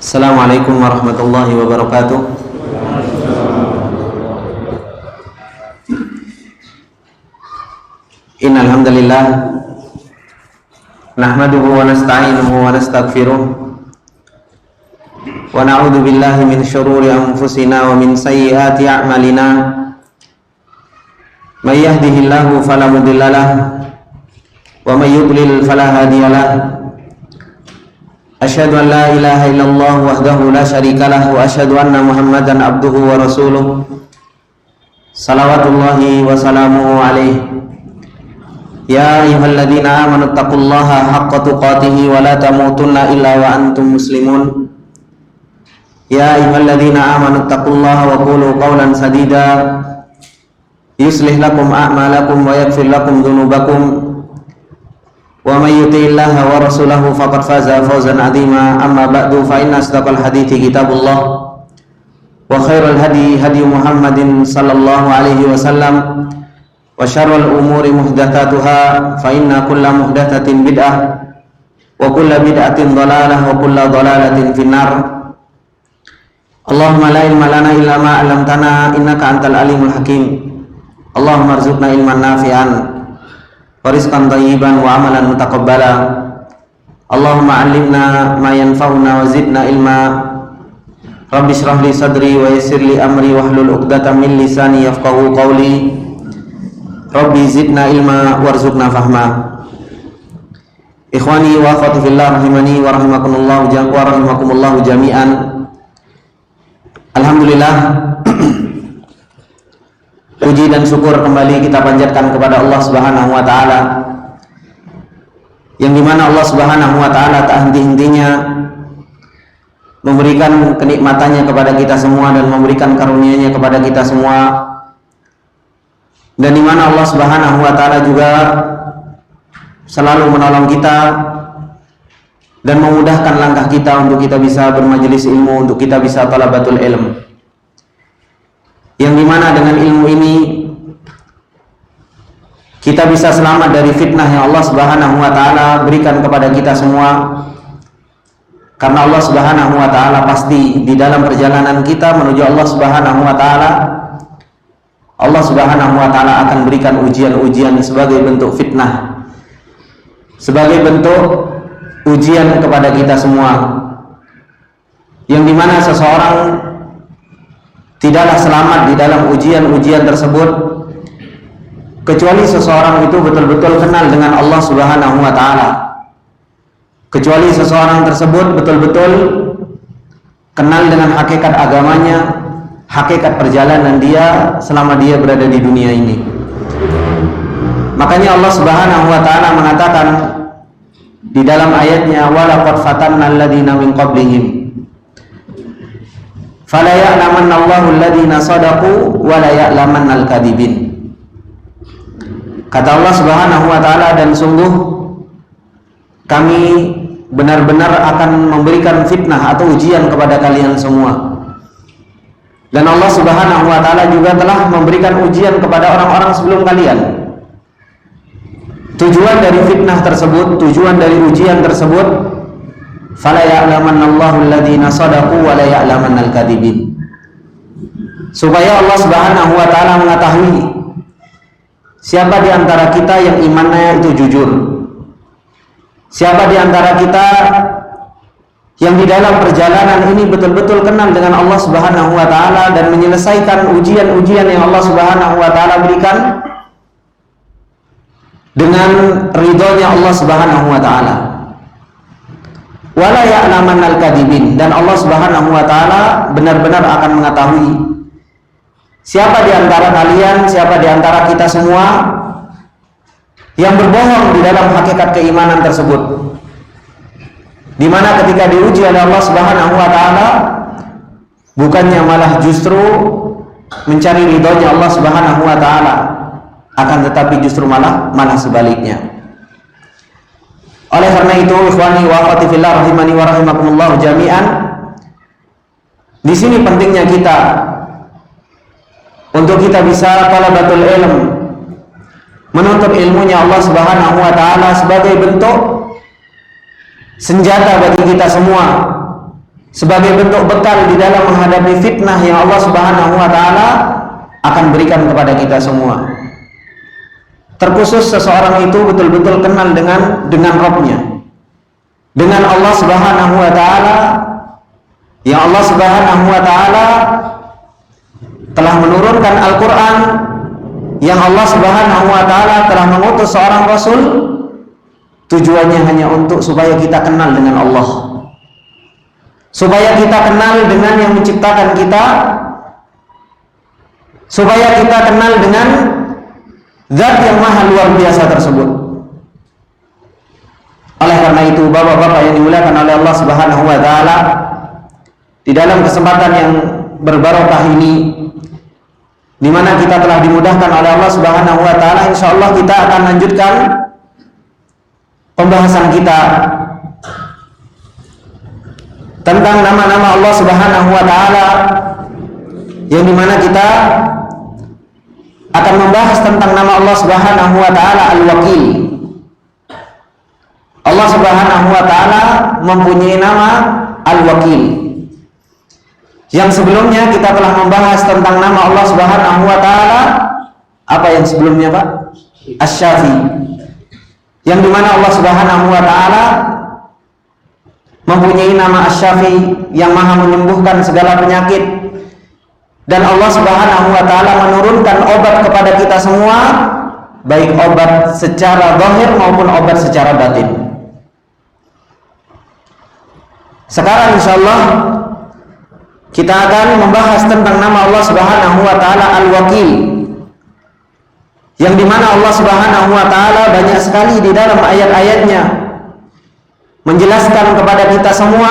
Assalamualaikum warahmatullahi wabarakatuh. Innal hamdalillah nahmaduhu wa nasta'inuhu wa nastaghfiruh wa na'udzu billahi min syururi anfusina wa min sayyiati a'malina. May yahdihillahu fala mudhillalah wa may yudlil fala hadiyalah. Asyhadu an la ilaha illallah wahdahu la syarikalah wa asyhadu anna Muhammadan abduhu wa rasuluh. Salawatullahi wa salamuhu alaihi. Ya ayyuhalladzina amanu taqullaha haqqa tuqatih wa la tamutunna illa wa antum muslimun. Ya ayyuhalladzina amanu taqullaha wa qulu qawlan sadida yuslih lakum a'malakum wa yaghfir lakum dhunubakum. Wa may yuti'illaha wa rasulahu faqad faza fawzan 'azima. Amma ba'du fa inna asdaqal hadithi kitabullah wa khairal hadi hadi Muhammadin sallallahu alaihi wasallam wa syarrul umuri muhdatsatuha fa inna kulla muhdatsatin bid'ah wa kulla bid'atin dhalalah wa kulla dhalalatin finnar. Allahumma la ilma lana illa ma 'allamtana innaka antal alimul hakim. Allahumma arzuqna ilman nafi'an wa rizqan thayyiban wa amalan mutaqabbala. Allahumma 'allimna ma yanfa'una wa zidna ilma. Rabbi shrah li sadri wa yassir li amri wahlul 'uqdatam min lisani yafqahu qawli. Rabbi zidna ilma warzuqna fahma. Ikhwani wa akhwati fillah rahimani wa rahimakumullah jami'an. Alhamdulillah, puji dan syukur kembali kita panjatkan kepada Allah Subhanahu wa taala, yang dimana Allah Subhanahu wa taala tak henti-hentinya memberikan kenikmatannya kepada kita semua dan memberikan karunia-Nya kepada kita semua, dan dimana Allah Subhanahu wa taala juga selalu menolong kita dan memudahkan langkah kita untuk kita bisa bermajelis ilmu, untuk kita bisa talabatul ilm, yang dimana dengan ilmu ini kita bisa selamat dari fitnah yang Allah Subhanahu wa taala berikan kepada kita semua. Karena Allah Subhanahu wa taala pasti di dalam perjalanan kita menuju Allah Subhanahu wa taala, Allah Subhanahu wa taala akan berikan ujian-ujian sebagai bentuk fitnah, sebagai bentuk ujian kepada kita semua, yang dimana seseorang tidaklah selamat di dalam ujian-ujian tersebut kecuali seseorang itu betul-betul kenal dengan Allah Subhanahu wa taala, kecuali seseorang tersebut betul-betul kenal dengan hakikat agamanya, hakikat perjalanan dia selama dia berada di dunia ini. Makanya Allah Subhanahu wa taala mengatakan di dalam ayatnya, walaqad fatanna alladziina min qablihim fala ya'lamanna Allahu alladziina shadaqu wa la ya'lamanna al-kadzibin. Kata Allah Subhanahu wa taala, dan sungguh kami benar-benar akan memberikan fitnah atau ujian kepada kalian semua. Dan Allah Subhanahu wa taala juga telah memberikan ujian kepada orang-orang sebelum kalian. Tujuan dari fitnah tersebut, tujuan dari ujian tersebut, fala ya'lamanna Allahu alladziina shadaqu wa la ya'lamanna al-kadzibin, supaya Allah Subhanahu wa taala mengetahui siapa di antara kita yang imannya itu jujur, siapa di antara kita yang di dalam perjalanan ini betul-betul kenal dengan Allah Subhanahu wa taala dan menyelesaikan ujian-ujian yang Allah Subhanahu wa taala berikan dengan ridhonya Allah Subhanahu wa taala. Wala ya'lamanna al-kadzibin, dan Allah Subhanahu wa taala benar-benar akan mengetahui siapa di antara kalian, siapa di antara kita semua yang berbohong di dalam hakikat keimanan tersebut, di mana ketika diuji oleh Allah Subhanahu wa taala bukannya malah justru mencari ridhonya Allah Subhanahu wa taala, akan tetapi justru malah sebaliknya. Oleh karena itu, ikhwani wa akhwati fillah rahimani wa rahimakumullah jami'an, di sini pentingnya kita untuk kita bisa talabatul ilm, menuntut ilmunya Allah Subhanahu wa taala sebagai bentuk senjata bagi kita semua, sebagai bentuk bekal di dalam menghadapi fitnah yang Allah Subhanahu wa taala akan berikan kepada kita semua. Terkhusus seseorang itu betul-betul kenal dengan Rabb-nya, dengan Allah Subhanahu wa taala, yang Allah Subhanahu wa taala telah menurunkan Al-Qur'an, yang Allah Subhanahu wa taala telah mengutus seorang rasul, tujuannya hanya untuk supaya kita kenal dengan Allah, supaya kita kenal dengan yang menciptakan kita, supaya kita kenal dengan Zat yang maha luar biasa tersebut. Oleh karena itu, bapak-bapak yang dimuliakan oleh Allah Subhanahu wa taala, di dalam kesempatan yang berbarokah ini, di mana kita telah dimudahkan oleh Allah Subhanahu wa taala, insyaallah kita akan lanjutkan pembahasan kita tentang nama-nama Allah Subhanahu wa taala, yang dimana kita akan membahas tentang nama Allah Subhanahu wa taala Al-Wakil. Allah Subhanahu wa taala mempunyai nama Al-Wakil. Yang sebelumnya kita telah membahas tentang nama Allah Subhanahu wa taala, apa yang sebelumnya, Pak? Asy-Syafi. Yang dimana Allah Subhanahu wa taala mempunyai nama Asy-Syafi, yang maha menyembuhkan segala penyakit. Dan Allah Subhanahu wa taala menurunkan obat kepada kita semua, baik obat secara zahir maupun obat secara batin. Sekarang insyaallah kita akan membahas tentang nama Allah Subhanahu wa taala Al-Wakil, yang dimana Allah Subhanahu wa taala banyak sekali di dalam ayat-ayatnya menjelaskan kepada kita semua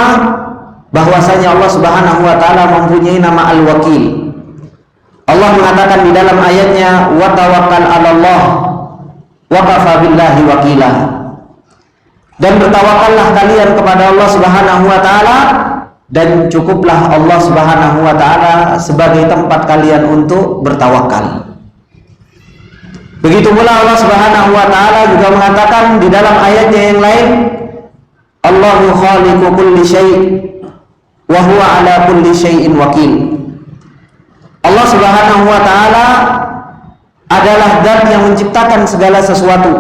bahwasanya Allah Subhanahu wa taala mempunyai nama Al-Wakil. Allah mengatakan di dalam ayatnya, wa tawakkal 'alallah wa kafa billahi wakila. Dan bertawakallah kalian kepada Allah Subhanahu wa taala, dan cukuplah Allah Subhanahu wa taala sebagai tempat kalian untuk bertawakal. Begitu pula Allah Subhanahu wa taala juga mengatakan di dalam ayatnya yang lain, Allahu khaliqu kulli syai' wa huwa ala kulli syai'in wakil. Allah Subhanahu wa taala adalah Zat yang menciptakan segala sesuatu,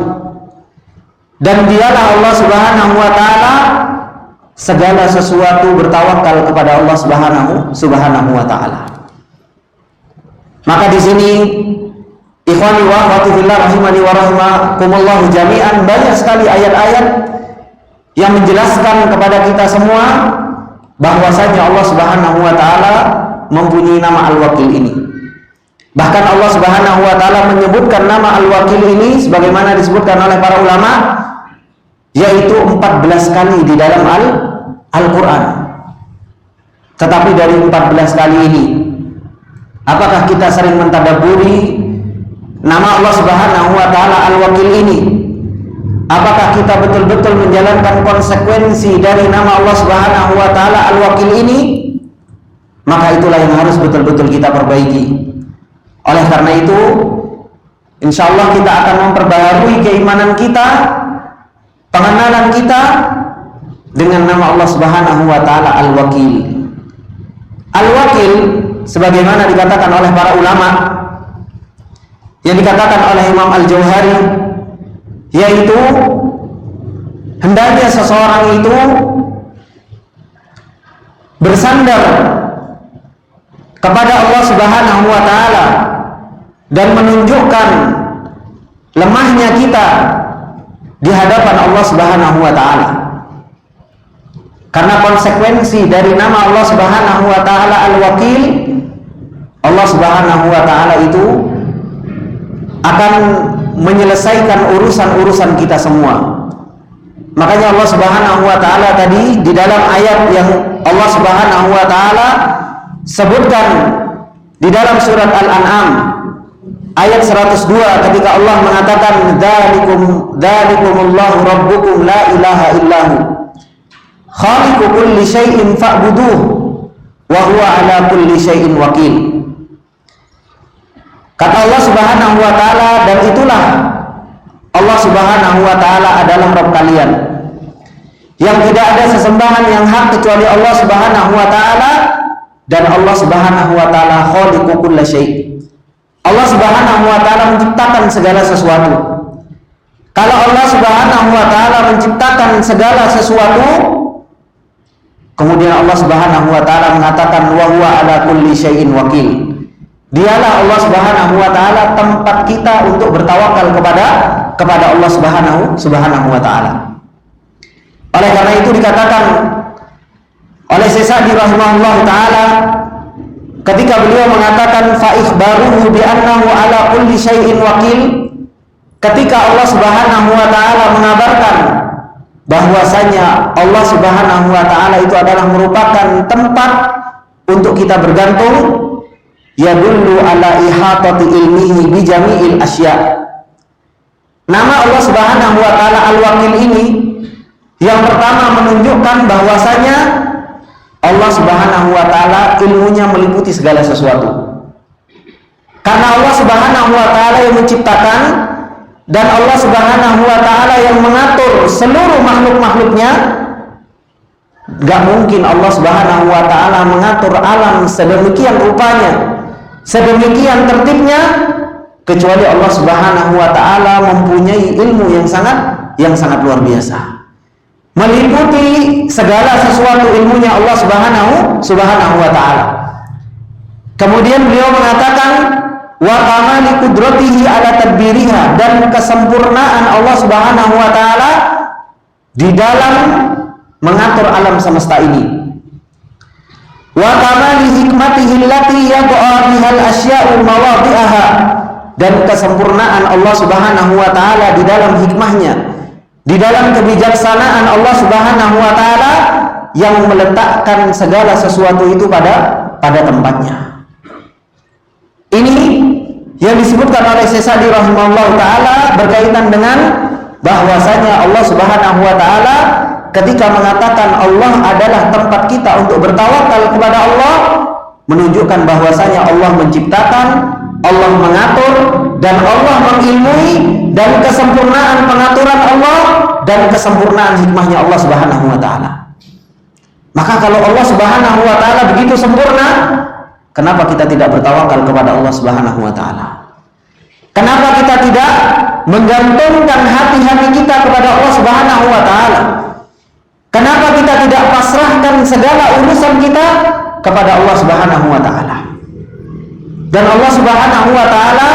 dan dialah Allah Subhanahu wa taala segala sesuatu bertawakal kepada Allah Subhanahu wa taala. Maka di sini ikhwani wa akhwati fillah rahimani wa rahimakumullah jami'an, banyak sekali ayat-ayat yang menjelaskan kepada kita semua bahwasanya Allah Subhanahu wa taala mempunyai nama Al-Wakil ini. Bahkan Allah Subhanahu wa taala menyebutkan nama Al-Wakil ini sebagaimana disebutkan oleh para ulama, yaitu 14 kali di dalam Al-Qur'an. Tetapi dari 14 kali ini, apakah kita sering mentadabburi nama Allah Subhanahu wa taala Al-Wakil ini? Apakah kita betul-betul menjalankan konsekuensi dari nama Allah Subhanahu wa taala Al-Wakil ini? Maka itulah yang harus betul-betul kita perbaiki. Oleh karena itu, insyaallah kita akan memperbaharui keimanan kita, pengenalan kita dengan nama Allah Subhanahu wa taala Al-Wakil. Al-Wakil sebagaimana dikatakan oleh para ulama, yang dikatakan oleh Imam Al-Jauhari, yaitu hendaknya seseorang itu bersandar kepada Allah Subhanahu wa taala dan menunjukkan lemahnya kita di hadapan Allah Subhanahu wa taala. Karena konsekuensi dari nama Allah Subhanahu wa taala Al-Wakil, Allah Subhanahu wa taala itu akan menyelesaikan urusan-urusan kita semua. Makanya Allah Subhanahu wa taala tadi di dalam ayat yang Allah Subhanahu wa taala sebutkan di dalam surat Al-An'am ayat 102, ketika Allah mengatakan dzalikumullahu rabbukum la ilaha illahu khaliqu kulli syai'in fa'buduh wa huwa ala kulli syai'in wakil. Kata Allah Subhanahu wa taala, dan itulah Allah Subhanahu wa taala adalah Rabb kalian, yang tidak ada sesembahan yang hak kecuali Allah Subhanahu wa taala, dan Allah Subhanahu wa taala khaliqu kulli syai'. Allah Subhanahu wa taala menciptakan segala sesuatu. Kalau Allah Subhanahu wa taala menciptakan segala sesuatu, kemudian Allah Subhanahu wa taala mengatakan wa huwa ala kulli syai'in wakil. Dialah Allah Subhanahu wa taala tempat kita untuk bertawakal kepada Allah Subhanahu wa taala. Oleh karena itu dikatakan oleh Syekh Sa'di rahimahullah taala ketika beliau mengatakan fa ikhbaruhu bi annahu ala kulli syai'in wakil, ketika Allah Subhanahu wa taala mengabarkan bahwasanya Allah Subhanahu wa taala itu adalah merupakan tempat untuk kita bergantung, yadullu ala ihatati ilmihi bi jami'il asya'. Nama Allah Subhanahu wa taala Al-Wakil ini yang pertama menunjukkan bahwasanya Allah Subhanahu wa taala ilmunya meliputi segala sesuatu. Karena Allah Subhanahu wa taala yang menciptakan dan Allah Subhanahu wa taala yang mengatur seluruh makhluk-makhluknya, gak mungkin Allah Subhanahu wa taala mengatur alam sedemikian rupanya, sedemikian tertibnya, kecuali Allah Subhanahu wa taala mempunyai ilmu yang sangat luar biasa. Meliputi segala sesuatu ilmunya Allah Subhanahu wa taala. Kemudian beliau mengatakan wa kamali qudratihi ala tadbiriha, dan kesempurnaan Allah Subhanahu wa taala di dalam mengatur alam semesta ini. Wa kamali hikmatihi allati yad'a bihal asya'u mawadhi'aha, dan kesempurnaan Allah Subhanahu wa taala di dalam hikmahnya, di dalam kebijaksanaan Allah Subhanahu wa taala yang meletakkan segala sesuatu itu pada tempatnya. Ini yang disebutkan oleh Syekh Sa'di rahimahullah taala berkaitan dengan bahwasanya Allah Subhanahu wa taala ketika mengatakan Allah adalah tempat kita untuk bertawakal kepada Allah, menunjukkan bahwasanya Allah menciptakan, Allah mengatur, dan Allah mengilmui, dan kesempurnaan pengaturan Allah dan kesempurnaan hikmahnya Allah Subhanahu wa taala. Maka kalau Allah Subhanahu wa taala begitu sempurna, kenapa kita tidak bertawakal kepada Allah Subhanahu wa taala? Kenapa kita tidak menggantungkan hati-hati kita kepada Allah Subhanahu wa taala? Kenapa kita tidak pasrahkan segala urusan kita kepada Allah Subhanahu wa taala? Dan Allah Subhanahu wa taala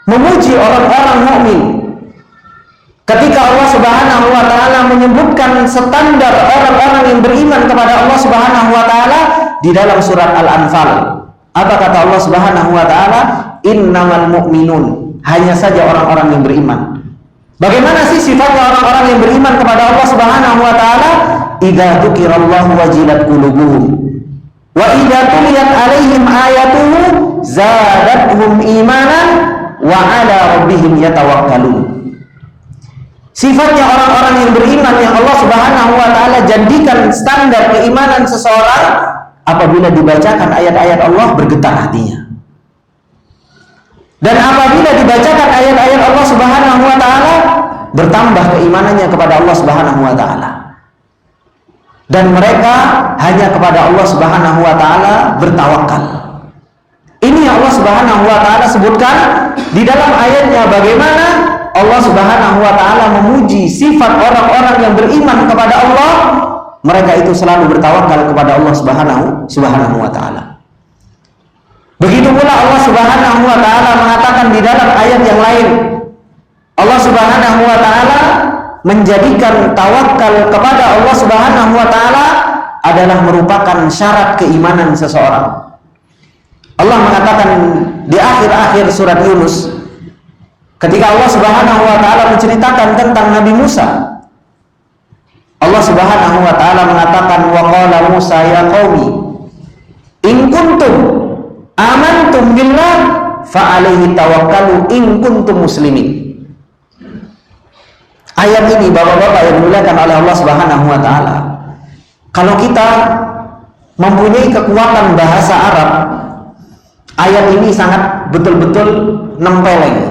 memuji orang-orang mukmin ketika Allah Subhanahu wa taala menyebutkan standar orang-orang yang beriman kepada Allah Subhanahu wa taala di dalam surat Al-Anfal. Apa kata Allah Subhanahu wa taala? Innamal mu'minun, hanya saja orang-orang yang beriman. Bagaimana sih sifatnya orang-orang yang beriman kepada Allah Subhanahu wa taala? Idza dzukirallahu wajilat qulubuhum wa idza tuliyat alaihim ayatuhu zadatuhum imanan wa ala rabbihim yatawakkalun. Sifatnya orang-orang yang beriman yang Allah Subhanahu wa taala jadikan standar keimanan seseorang, apabila dibacakan ayat-ayat Allah bergetar hatinya. Dan apabila dibacakan ayat-ayat Allah Subhanahu wa taala, bertambah keimanannya kepada Allah Subhanahu wa taala. Dan mereka hanya kepada Allah Subhanahu wa taala bertawakal. Ini yang Allah Subhanahu wa taala sebutkan di dalam ayatnya, bagaimana Allah Subhanahu wa taala memuji sifat orang-orang yang beriman kepada Allah. Mereka itu selalu bertawakal kepada Allah Subhanahu wa taala. Begitu pula Allah Subhanahu wa taala mengatakan di dalam ayat yang lain, Allah Subhanahu wa taala menjadikan tawakal kepada Allah Subhanahu wa taala adalah merupakan syarat keimanan seseorang. Allah mengatakan di akhir-akhir surat Yunus, ketika Allah Subhanahu wa taala menceritakan tentang Nabi Musa, Allah Subhanahu wa taala mengatakan wa qala Musa ya qaumi in kuntum amantum billah fa alaihi tawakkalu in kuntum muslimin. Ayat ini Bapak-bapak yang dimuliakan oleh Allah Subhanahu wa taala, kalau kita mempunyai kekuatan bahasa Arab, ayat ini sangat betul-betul nempeleng.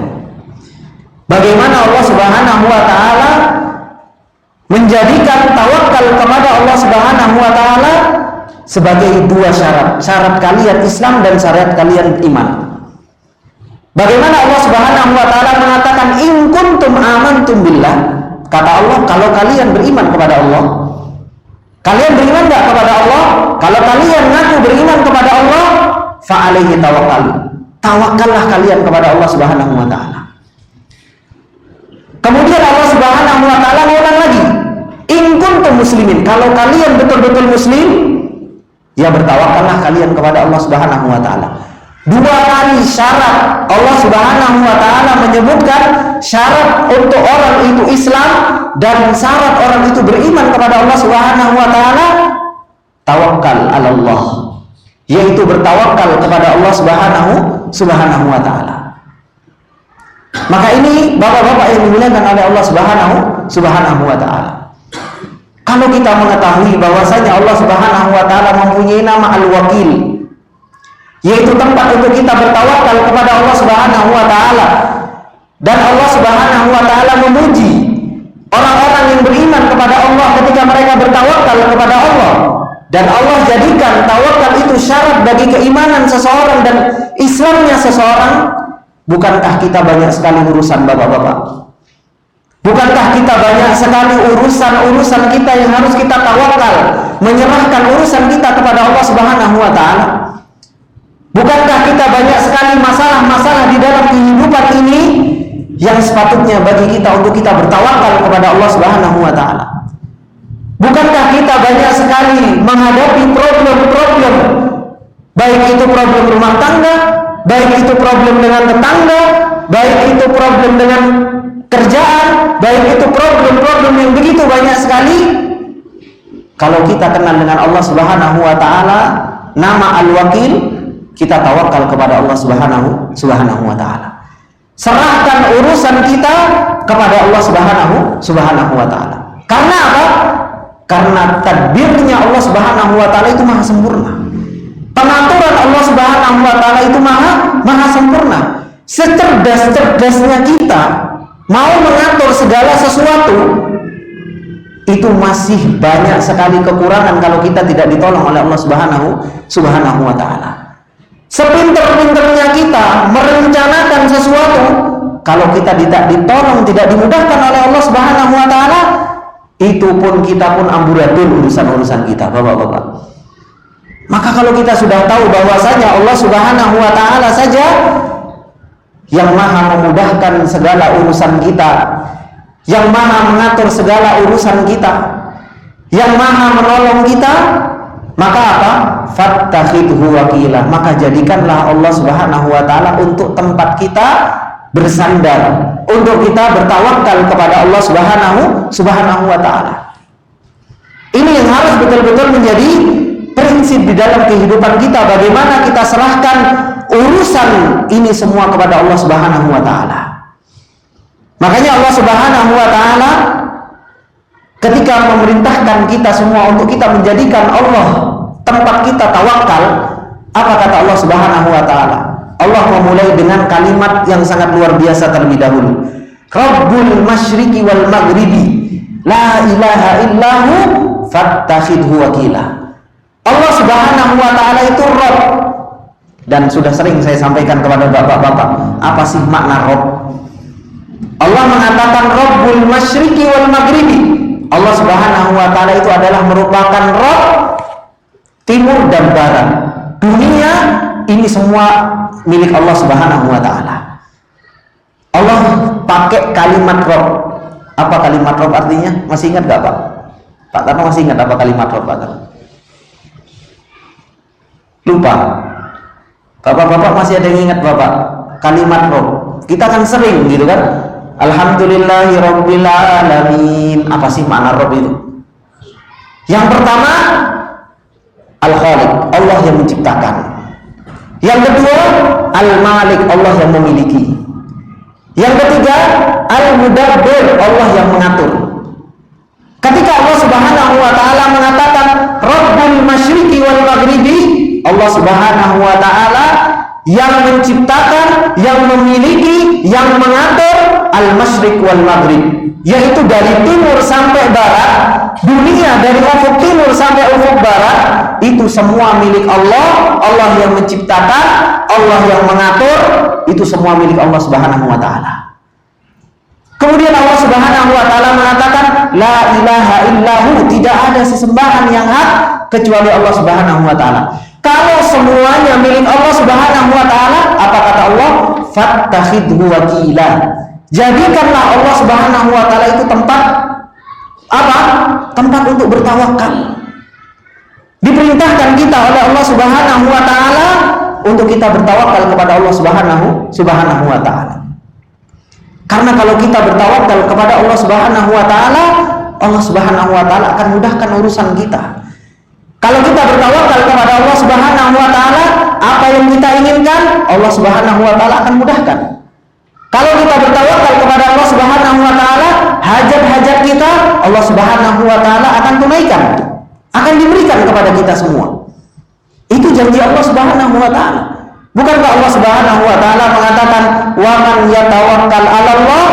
Bagaimana Allah Subhanahu wa taala menjadikan tawakal kepada Allah Subhanahu wa taala sebagai dua syarat. Syarat kalian Islam dan syarat kalian iman. Bagaimana Allah Subhanahu wa taala mengatakan in kuntum amantum billah? Kata Allah, kalau kalian beriman kepada Allah. Kalian beriman enggak kepada Allah? Kalau kalian ngaku beriman kepada Allah, fa alaihi tawakkalu. Tawakallah kalian kepada Allah Subhanahu wa taala. Kemudian Allah Subhanahu wa taala mengulang lagi, in kuntum muslimin, kalau kalian betul-betul muslim, ya bertawakallah kalian kepada Allah Subhanahu wa taala. Dua kali syarat Allah Subhanahu wa taala menyebutkan syarat untuk orang itu Islam dan syarat orang itu beriman kepada Allah Subhanahu wa taala, tawakal 'ala Allah, yaitu bertawakal kepada Allah Subhanahu wa taala. Maka ini bapak-bapak yang dimuliakan oleh Allah Subhanahu wa taala. Kalau kita mengetahui bahwasanya Allah Subhanahu wa taala mempunyai nama Al-Wakil, yaitu tempat untuk kita bertawakal kepada Allah Subhanahu wa taala, dan Allah Subhanahu wa taala memuji orang-orang yang beriman kepada Allah ketika mereka bertawakal kepada Allah, dan Allah jadikan tawakal itu syarat bagi keimanan seseorang dan Islamnya seseorang. Bukankah kita banyak sekali urusan bapak-bapak? Bukankah kita banyak sekali urusan-urusan kita yang harus kita tawakal, menyerahkan urusan kita kepada Allah Subhanahu wa taala? Bukankah kita banyak sekali masalah-masalah di dalam kehidupan ini yang sepatutnya bagi kita untuk kita bertawakal kepada Allah Subhanahu wa taala? Bukankah kita banyak sekali menghadapi problem-problem, baik itu problem rumah tangga, baik itu problem dengan tetangga, baik itu problem dengan kerjaan, baik itu problem-problem yang begitu banyak sekali. Kalau kita kenal dengan Allah Subhanahu wa taala, nama Al-Wakil, kita tawakal kepada Allah Subhanahu wa taala. Serahkan urusan kita kepada Allah Subhanahu wa taala. Karena apa? Karena tadbirnya Allah Subhanahu wa taala itu maha sempurna. Pengaturan Allah Subhanahu wa taala itu maha sempurna. Secerdas-cerdasnya kita mau mengatur segala sesuatu, itu masih banyak sekali kekurangan kalau kita tidak ditolong oleh Allah Subhanahu wa taala. Sepinter-pinternya kita merencanakan sesuatu, kalau kita tidak ditolong, tidak dimudahkan oleh Allah Subhanahu wa taala, itu pun kita pun amburadul urusan-urusan kita, bapak-bapak. Maka kalau kita sudah tahu bahwasanya Allah Subhanahu wa taala saja yang maha memudahkan segala urusan kita, yang maha mengatur segala urusan kita, yang maha menolong kita, maka apa? Fattakhidhu wakila, maka jadikanlah Allah Subhanahu wa taala untuk tempat kita bersandar, untuk kita bertawakal kepada Allah Subhanahu wa taala. Ini yang harus betul-betul menjadi prinsip di dalam kehidupan kita, bagaimana kita serahkan urusan ini semua kepada Allah Subhanahu wa taala. Makanya Allah Subhanahu wa taala ketika memerintahkan kita semua untuk kita menjadikan Allah tempat kita tawakal, apa kata Allah Subhanahu wa taala? Allah memulai dengan kalimat yang sangat luar biasa terlebih dahulu. Rabbul masyriqi wal maghribi, la ilaha illahu fattakhidhu wakila. Allah Subhanahu wa taala itu Rabb, dan sudah sering saya sampaikan kepada bapak-bapak, apa sih makna Rabb? Allah mengatakan Rabbul masyriqi wal maghribi. Allah Subhanahu wa taala itu adalah merupakan Rabb timur dan barat. Dunia ini semua milik Allah Subhanahu wa taala. Allah pakai kalimat Rabb. Apa kalimat Rabb artinya? Masih ingat gak Pak? Pak Tarno masih ingat apa kalimat Rabb, Pak Tarno? Lupa. Bapak-bapak masih ada yang ingat Bapak kalimat Rabb? Kita kan sering gitu kan, Alhamdulillahirabbil alamin. Apa sih makna Rabb itu? Yang pertama, Al-Khaliq, Allah yang menciptakan. Yang kedua, Al-Malik, Allah yang memiliki. Yang ketiga, Al-Mudabbir, Allah yang mengatur. Ketika Allah Subhanahu wa taala mengatakan Rabbul masyriqi wal maghribi, Allah Subhanahu wa taala yang menciptakan, yang memiliki, yang mengatur al-masyriq wal maghrib. yaitu dari timur sampai barat, dunia dari ufuk timur sampai ufuk barat, itu semua milik Allah. Allah yang menciptakan, Allah yang mengatur, itu semua milik Allah Subhanahu wa Ta'ala. Kemudian Allah Subhanahu wa Ta'ala mengatakan, la ilaha illahu, tidak ada sesembahan yang hak kecuali Allah Subhanahu wa Ta'ala. Kalau semuanya milik Allah Subhanahu wa Ta'ala, apa kata Allah? Fattakhidhu wakila. Jadikanlah Allah Subhanahu wa Ta'ala itu tempat apa? Tempat untuk bertawakal. Diperintahkan kita oleh Allah Subhanahu wa Ta'ala untuk kita bertawakal kepada Allah Subhanahu wa Ta'ala. Karena kalau kita bertawakal kepada Allah Subhanahu wa Ta'ala, Allah Subhanahu wa Ta'ala akan mudahkan urusan kita. Kalau kita bertawakal kepada Allah Subhanahu wa Ta'ala, apa yang kita inginkan, Allah Subhanahu wa Ta'ala akan mudahkan. Kalau kita bertawakal kepada Allah Subhanahu wa Ta'ala, hajat-hajat kita Allah Subhanahu wa Ta'ala akan tunaikan, akan diberikan kepada kita semua. Itu janji Allah Subhanahu wa Ta'ala. Bukankah Allah Subhanahu wa Ta'ala mengatakan, wa man yatawakkal 'ala Allah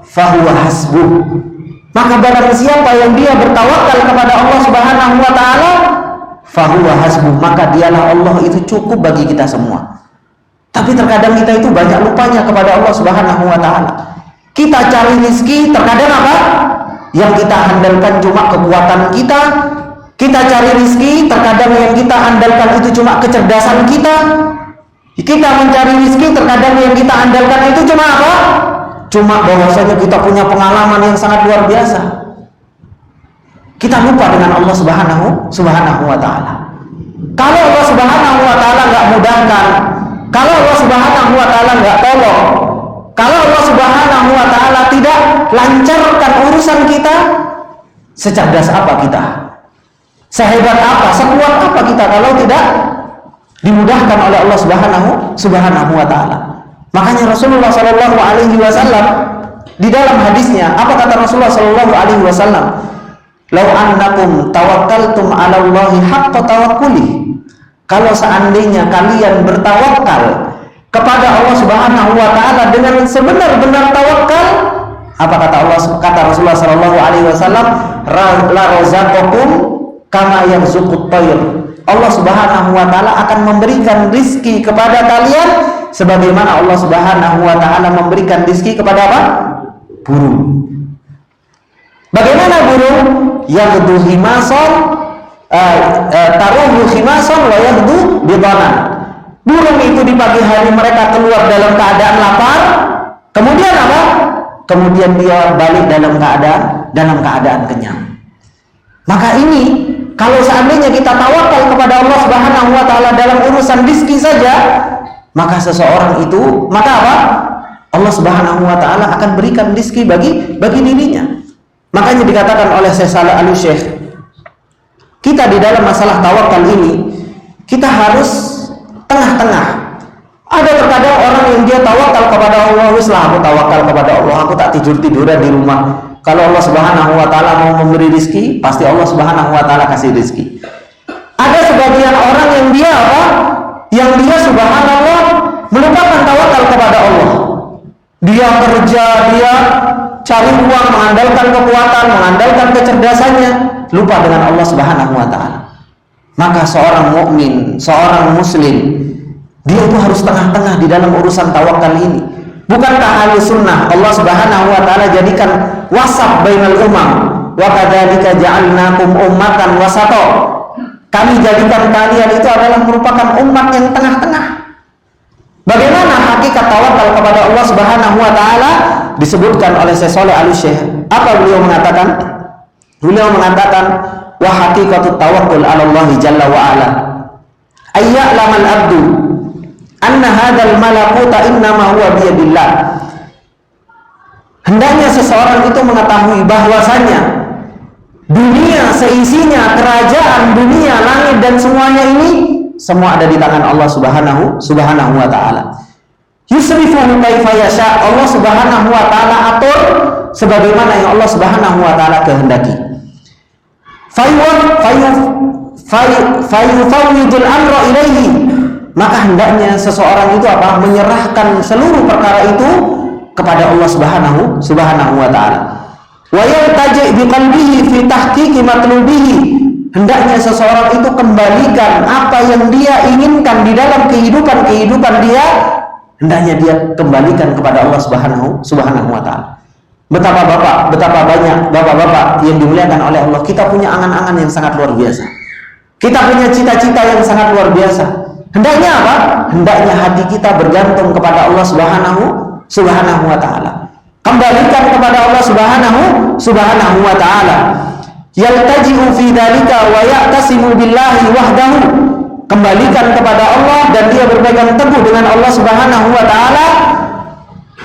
fahuwa hasbuh. Maka barang siapa yang dia bertawakal kepada Allah Subhanahu wa Ta'ala, fahuwa hasbuh, maka dialah Allah itu cukup bagi kita semua. Tapi terkadang kita itu banyak lupanya kepada Allah Subhanahu wa Ta'ala. Kita cari rezeki, terkadang apa? Yang kita andalkan cuma kekuatan kita. Kita cari rezeki, terkadang yang kita andalkan itu cuma kecerdasan kita. Kita mencari rezeki, terkadang yang kita andalkan itu cuma apa? Cuma bahwasanya kita punya pengalaman yang sangat luar biasa. Kita lupa dengan Allah Subhanahu wa Ta'ala. Kalau Allah Subhanahu wa Ta'ala nggak mudahkan, kalau Allah Subhanahu wa Ta'ala nggak tolong, kalau Allah Subhanahu wa Ta'ala tidak lancarkan urusan kita, secerdas apa kita? Sehebat apa? Sekuat apa kita kalau tidak dimudahkan oleh Allah Subhanahu wa Ta'ala? Makanya Rasulullah Shallallahu Alaihi Wasallam di dalam hadisnya, apa kata Rasulullah Shallallahu Alaihi Wasallam? Lau annakum tawakkaltum 'ala Allahi haqqa tawakkuli. Kalau seandainya kalian bertawakal kepada Allah Subhanahu wa Ta'ala dengan sebenar-benar tawakal, apa kata Allah? Kata Rasulullah Shallallahu Alaihi Wasallam, la razaqakum kama yarzuqut tayr. Allah Subhanahu wa Ta'ala akan memberikan rizki kepada kalian sebagaimana Allah Subhanahu wa Ta'ala memberikan rizki kepada apa? Burung. Bagaimana burung? Yaghdu himason, taruhu himason wa yaghdu bitanan. Burung itu di pagi hari mereka keluar dalam keadaan lapar, kemudian apa? Kemudian dia balik dalam keadaan kenyang. Maka ini, kalau seandainya kita tawakal kepada Allah Subhanahu wa Ta'ala dalam urusan rizki saja, maka seseorang itu, maka apa? Allah Subhanahu wa Ta'ala akan berikan rizki bagi dirinya. Makanya dikatakan oleh Syekh Shalih Al-Syekh, kita di dalam masalah tawakal ini, kita harus tengah-tengah. Ada terkadang orang yang dia tawakal kepada Allah, wislah aku tawakal kepada Allah, aku tak tidur-tiduran di rumah. Kalau Allah Subhanahu wa Ta'ala mau memberi rizki, pasti Allah Subhanahu wa Ta'ala kasih rizki. Ada sebagian orang yang dia apa? Yang dia subhanallah melupakan tawakal kepada Allah. Dia kerja, dia cari uang, mengandalkan kekuatan, mengandalkan kecerdasannya, lupa dengan Allah Subhanahu wa Ta'ala. Maka seorang mukmin, seorang muslim, dia itu harus tengah-tengah di dalam urusan tawakal ini. Bukankah ahli sunnah Allah Subhanahu wa Ta'ala jadikan wasat bainal umam, wa kadzalika ja'alnakum ummatan wasata. Kami jadikan kalian itu adalah merupakan umat yang tengah-tengah. Bagaimana hakikat tawakal kepada Allah Subhanahu wa Ta'ala? Disebutkan oleh Syekh Shalih Al-Syekh. Apa beliau mengatakan? Beliau mengatakan, wa haqiqatut tawakkul 'ala Allah jalla wa ala ayya'lamal abdu anna hadzal malakuta innama huwa biyadillah. Hendaknya seseorang itu mengetahui bahwasanya dunia seisinya, kerajaan dunia, langit dan semuanya ini semua ada di tangan Allah Subhanahu wa Ta'ala. Yusrifuhu kaifa yasha. Allah Subhanahu wa Ta'ala atur sebagaimana yang Allah Subhanahu wa Ta'ala kehendaki. Fayufawwidul amra ilaihi. Maka hendaknya seseorang itu apa? Menyerahkan seluruh perkara itu kepada Allah Subhanahu wa Ta'ala. wa yaltaji biqalbihi fi tahqiqi matlubihi. Hendaknya seseorang itu kembalikan apa yang dia inginkan di dalam kehidupan dia, hendaknya dia kembalikan kepada Allah Subhanahu wa taala. Betapa banyak bapak-bapak yang dimuliakan oleh Allah, kita punya angan-angan yang sangat luar biasa. Kita punya cita-cita yang sangat luar biasa. Hendaknya apa? Hendaknya hati kita bergantung kepada Allah Subhanahu wa taala. Kembalikan kepada Allah Subhanahu wa taala. Yaltaji'u fi dzalika wa ya'tasimu billahi wahdahu. Kembalikan kepada Allah dan dia berpegang teguh dengan Allah Subhanahu wa taala.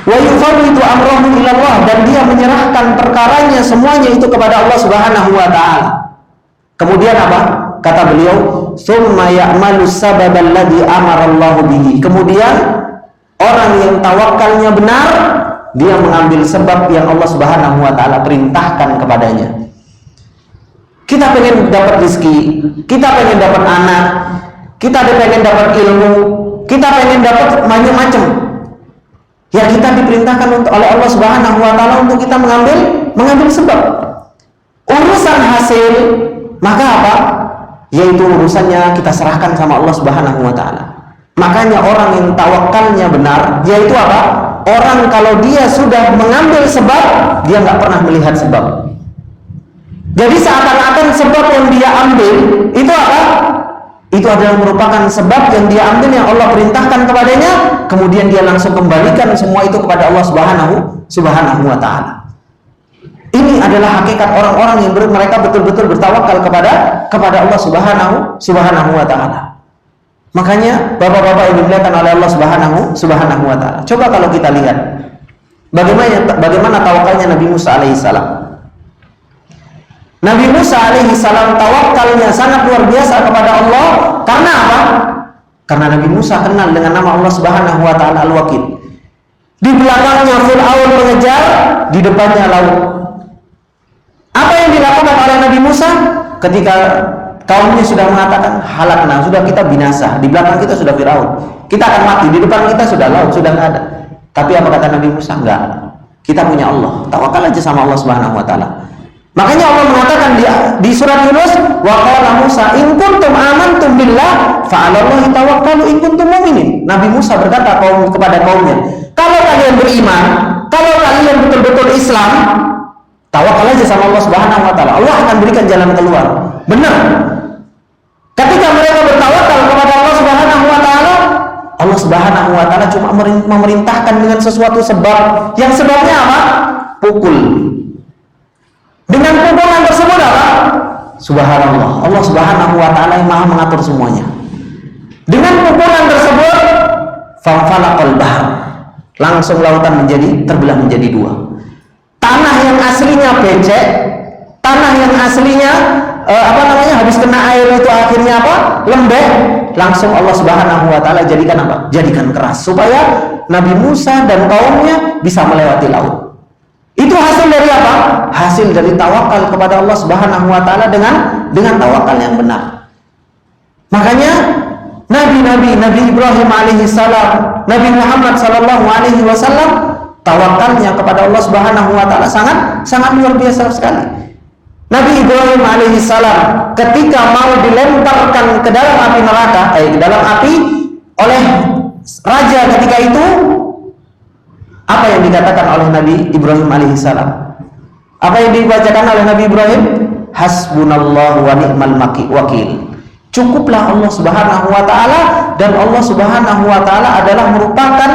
Wa yufawwidu amrahu ila Allah, dan dia menyerahkan perkaranya semuanya itu kepada Allah Subhanahu wa taala. Kemudian apa? Kata beliau, "Tsumma ya'malu sababal ladzi amara Allah bihi." Kemudian orang yang tawakalnya benar, dia mengambil sebab yang Allah Subhanahu wa taala perintahkan kepadanya. Kita pengen dapat rezeki, kita pengen dapat anak, kita pengen dapat ilmu, kita pengen dapat macam-macam. Ya, kita diperintahkan oleh Allah Subhanahu wa taala untuk kita mengambil sebab. Urusan hasil, maka apa? Yaitu urusannya kita serahkan sama Allah Subhanahu wa taala. Makanya orang yang tawakalnya benar, yaitu apa? Orang kalau dia sudah mengambil sebab, dia nggak pernah melihat sebab. Jadi seakan-akan sebab yang dia ambil itu apa? Itu adalah merupakan sebab yang dia ambil yang Allah perintahkan kepadanya, kemudian dia langsung kembalikan semua itu kepada Allah Subhanahu wa taala. Ini adalah hakikat orang-orang yang mereka betul-betul bertawakal kepada Allah Subhanahu wa taala. Makanya bapak-bapak yang dimuliakan oleh Allah Subhanahu wa taala. Coba kalau kita lihat bagaimana tawakalnya Nabi Musa alaihissalam. Nabi Musa alaihissalam tawakalnya sangat luar biasa kepada Allah. Karena apa? Karena Nabi Musa kenal dengan nama Allah Subhanahu wa taala Al-Wakil. Di belakangnya Fir'aun mengejar, di depannya laut. Apa yang dilakukan oleh Nabi Musa ketika kaumnya sudah mengatakan halakna, sudah kita binasa, di belakang kita sudah Fir'aun, kita akan mati, di depan kita sudah laut, sudah nggak ada. Tapi apa kata Nabi Musa? Enggak, kita punya Allah, tawakal aja sama Allah Subhanahu wa taala. Makanya Allah mengatakan di surat Yunus, wa qala Musa in kuntum amantum billah fa 'alallahi tawakkalu in kuntum mu'minin. Nabi Musa berkata kepada kaumnya, kalau kalian beriman, kalau kalian betul-betul Islam, tawakal aja sama Allah Subhanahu wa taala. Allah akan berikan jalan keluar. Benar. Ketika mereka bertawakal kepada Allah Subhanahu wa taala, Allah Subhanahu wa taala cuma memerintahkan dengan sesuatu sebab. Yang sebabnya apa? Pukul. Dengan pukulan tersebut apa? Subhanallah, Allah Subhanahu wa taala yang Maha mengatur semuanya. Dengan pukulan tersebut, fanfalaqal bahr, langsung lautan terbelah menjadi dua. Tanah yang aslinya becek, tanah yang aslinya habis kena air itu akhirnya apa? Lembek, langsung Allah Subhanahu wa taala jadikan apa? Jadikan keras supaya Nabi Musa dan kaumnya bisa melewati laut. Itu hasil dari apa? Hasil dari tawakal kepada Allah Subhanahu wa taala dengan tawakal yang benar. Makanya Nabi Ibrahim alaihissalam, Nabi Muhammad sallallahu alaihi wasallam, tawakalnya kepada Allah Subhanahu wa taala sangat luar biasa sekali. Nabi Ibrahim alaihissalam ketika mau dilemparkan ke dalam api neraka, ke dalam api oleh raja ketika itu, apa yang dikatakan oleh Nabi Ibrahim alaihissalam? Apa yang dibacakan oleh Nabi Ibrahim? Hasbunallahu wa ni'mal wakil. Cukuplah Allah Subhanahu wa taala, dan Allah Subhanahu wa taala adalah merupakan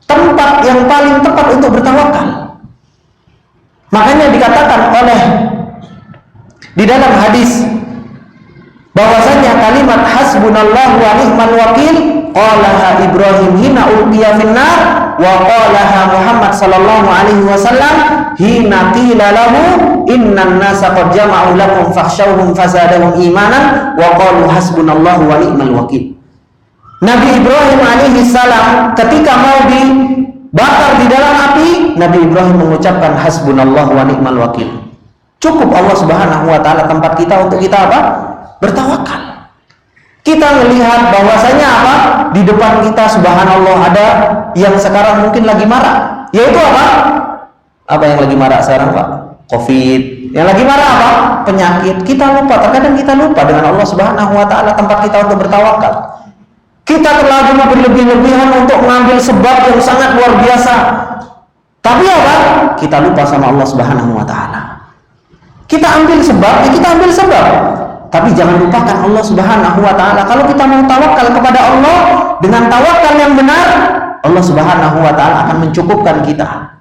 tempat yang paling tepat untuk bertawakal. Makanya dikatakan di dalam hadis bahwasanya kalimat hasbunallahu wa ni'mal wakil qalaha Ibrahim hina ulqiya finnar wa qalaha Muhammad sallallahu alaihi wasallam hina qila lahu innan nasa qad jama'u lakum fakhshawhum fazadahum imanan wa qalu hasbunallahu wa ni'mal wakil. Nabi Ibrahim alaihi salam ketika mau dibakar di dalam api, Nabi Ibrahim mengucapkan hasbunallahu wa ni'mal wakil. Cukup Allah Subhanahu wa taala tempat kita untuk kita apa? Bertawakal. Kita melihat bahwasanya apa? Di depan kita subhanallah ada yang sekarang mungkin lagi marah. Yaitu apa? Apa yang lagi marah sekarang, Pak? COVID, yang lagi marah apa? Penyakit. Kita lupa, terkadang kita lupa dengan Allah Subhanahu wa taala tempat kita untuk bertawakal. Kita terlalu berlebih-lebihan untuk mengambil sebab yang sangat luar biasa. Tapi apa? Kita lupa sama Allah Subhanahu wa taala. Kita ambil sebab, ya kita ambil sebab. Tapi jangan lupakan Allah Subhanahu wa taala. Kalau kita mau tawakal kepada Allah dengan tawakal yang benar, Allah Subhanahu wa taala akan mencukupkan kita.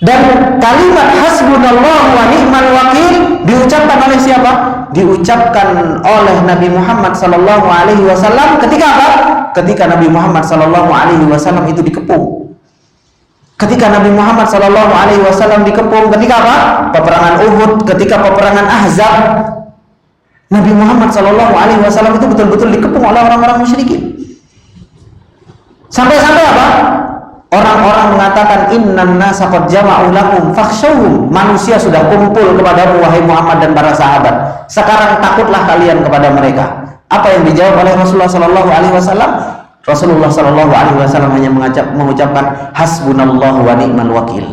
Dan kalimat hasbunallahu wa ni'mal wakil diucapkan oleh siapa? Diucapkan oleh Nabi Muhammad sallallahu alaihi wasallam ketika apa? Ketika Nabi Muhammad sallallahu alaihi wasallam itu dikepung. Ketika Nabi Muhammad sallallahu alaihi wasallam dikepung ketika apa? Peperangan Uhud, ketika peperangan Ahzab. Nabi Muhammad sallallahu alaihi wasallam itu betul-betul dikepung oleh orang-orang musyrikin. Sampai-sampai apa? Orang-orang mengatakan innan nasa qad jama'u lakum fakhshawhum. Manusia sudah kumpul kepadamu wahai Muhammad dan para sahabat. Sekarang takutlah kalian kepada mereka. Apa yang dijawab oleh Rasulullah sallallahu alaihi wasallam? Rasulullah sallallahu alaihi wasallam hanya mengucapkan hasbunallahu wa ni'mal wakil.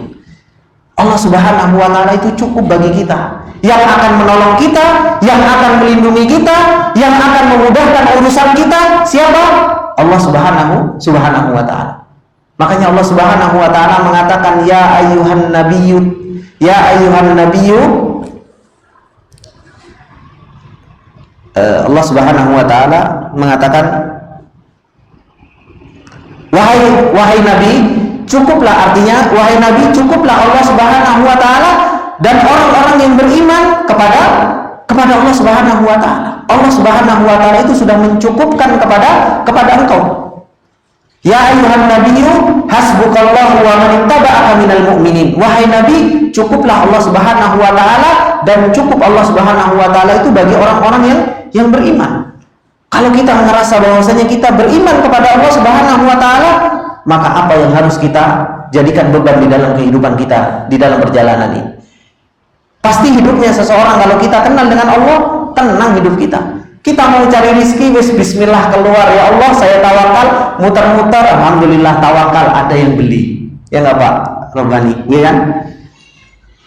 Allah Subhanahu wa taala itu cukup bagi kita. Yang akan menolong kita, yang akan melindungi kita, yang akan memudahkan urusan kita, siapa? Allah Subhanahu wa taala. Makanya Allah Subhanahu wa taala mengatakan ya ayyuhan nabiyyu Allah Subhanahu wa taala mengatakan wahai nabi, cukuplah, artinya wahai nabi, cukuplah Allah Subhanahu wa taala dan orang-orang yang beriman kepada Allah Subhanahu wa taala. Allah Subhanahu wa taala itu sudah mencukupkan kepada engkau. Ya ayyuhan nabiyyu hasbukallahu wa man ittaba'aka minal mu'minin. Wahai nabi, cukuplah Allah Subhanahu wa taala dan cukup Allah Subhanahu wa taala itu bagi orang-orang yang beriman. Kalau kita merasa bahwasanya kita beriman kepada Allah Subhanahu wa taala, maka apa yang harus kita jadikan beban di dalam kehidupan kita di dalam perjalanan ini? Pasti hidupnya seseorang kalau kita kenal dengan Allah, tenang hidup kita. Kita mau cari rezeki, bismillah keluar, ya Allah saya tawakal, muter-muter, alhamdulillah tawakal ada yang beli. Ya enggak Pak Robani? Iya kan?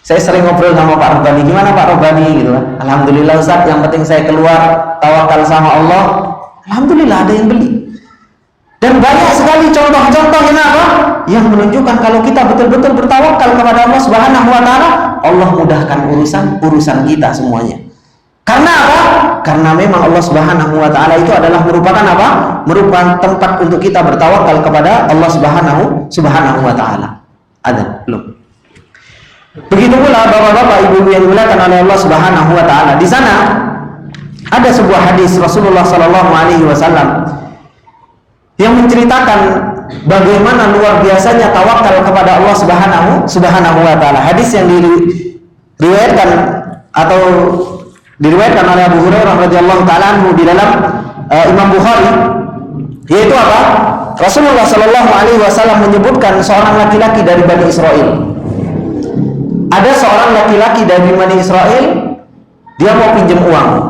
Saya sering ngobrol sama Pak Robani, gimana Pak Robani gitu kan. Alhamdulillah Ustaz, yang penting saya keluar tawakal sama Allah, alhamdulillah ada yang beli. Dan banyak sekali contoh-contoh yang apa? Yang menunjukkan kalau kita betul-betul bertawakal kepada Allah Subhanahu wa taala, Allah mudahkan urusan kita semuanya. Karena apa? Karena memang Allah Subhanahu wa taala itu adalah merupakan apa? Merupakan tempat untuk kita bertawakal kepada Allah Subhanahu wa taala. Ada? Belum. Begitu pula Bapak-bapak, Ibu-ibu yang dimuliakan oleh Allah Subhanahu wa taala. Di sana ada sebuah hadis Rasulullah sallallahu alaihi wasallam yang menceritakan bagaimana luar biasanya tawakal kepada Allah Subhanahu wa taala. Hadis yang diriwayatkan oleh Abu Hurairah radhiyallahu taala anhu di dalam Imam Bukhari, yaitu apa? Rasulullah sallallahu alaihi wasallam menyebutkan seorang laki-laki dari Bani Israel. Ada seorang laki-laki dari Bani Israel, dia mau pinjam uang.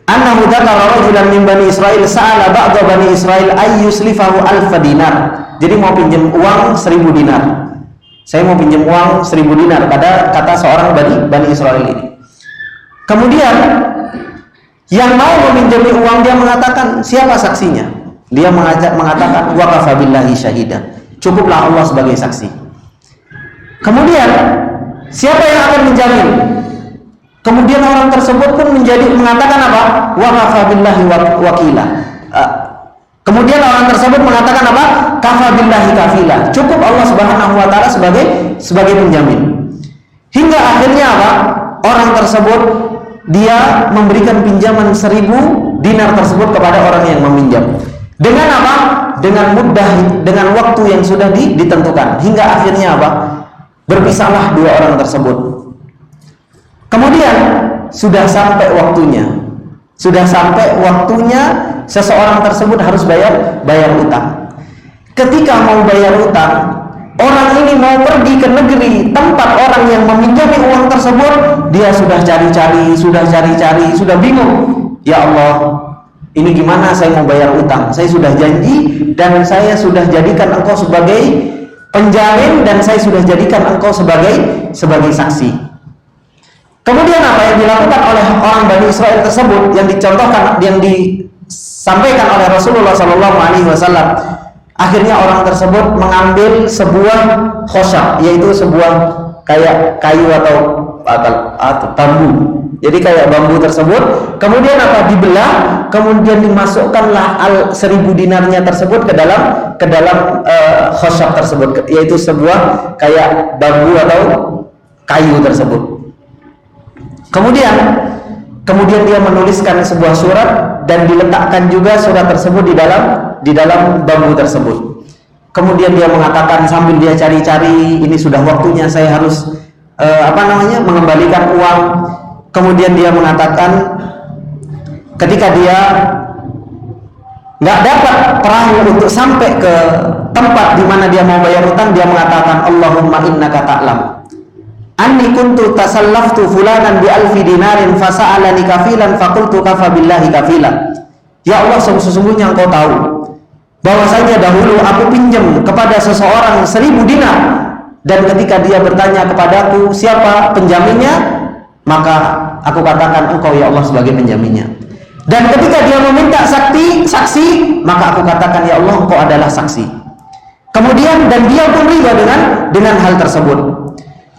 Annahu dzakara rajulan min Bani Israil sa'ala ba'da Bani Israil ay yuslifahu alf dinar. Jadi mau pinjam uang 1000 dinar. Saya mau pinjam uang 1000 dinar, kata seorang Bani Israil ini. Kemudian yang mau meminjami uang dia mengatakan, siapa saksinya? Dia mengatakan wa kafa billahi syahida. Cukuplah Allah sebagai saksi. Kemudian siapa yang akan menjamin? Kemudian orang tersebut pun mengatakan apa? Wa kafa billahi wakila. Kemudian orang tersebut mengatakan apa? Kafa billahi kafila. Cukup Allah Subhanahu wa taala sebagai penjamin. Hingga akhirnya apa? Orang tersebut dia memberikan pinjaman 1000 dinar tersebut kepada orang yang meminjam. Dengan apa? Dengan mudah, dengan waktu yang sudah ditentukan. Hingga akhirnya apa? Berpisahlah dua orang tersebut. Kemudian sudah sampai waktunya. Seseorang tersebut harus bayar utang. Ketika mau bayar utang, orang ini mau pergi ke negeri tempat orang yang meminjami uang tersebut, dia sudah cari-cari, sudah bingung. Ya Allah, ini gimana saya mau bayar utang? Saya sudah janji dan saya sudah jadikan engkau sebagai penjamin, dan saya sudah jadikan engkau sebagai saksi. Kemudian apa yang dilakukan oleh orang Bani Israel tersebut yang dicontohkan, yang disampaikan oleh Rasulullah SAW? Akhirnya orang tersebut mengambil sebuah khosyab, yaitu sebuah kayak kayu atau bambu. Jadi kayak bambu tersebut, kemudian apa, dibelah, kemudian dimasukkanlah 1000 dinarnya tersebut ke dalam khosyab tersebut, yaitu sebuah kayak bambu atau kayu tersebut. Kemudian dia menuliskan sebuah surat dan diletakkan juga surat tersebut di dalam bambu tersebut. Kemudian dia mengatakan sambil dia cari-cari, ini sudah waktunya saya harus mengembalikan uang. Kemudian dia mengatakan ketika dia nggak dapat perahu untuk sampai ke tempat di mana dia mau bayar utang, dia mengatakan, Allahumma innaka ta'lam anni kuntu tasallaftu fulanan bi alfi dinarin fasa'alani kafilan faqultu kafa billahi kafilan. Ya Allah, sesungguhnya engkau tahu bahwasanya dahulu aku pinjam kepada seseorang 1000 dinar, dan ketika dia bertanya kepadaku siapa penjaminnya, maka aku katakan engkau ya Allah sebagai penjaminnya. Dan ketika dia meminta saksi, maka aku katakan ya Allah engkau adalah saksi. Kemudian dan dia pun riba dengan hal tersebut.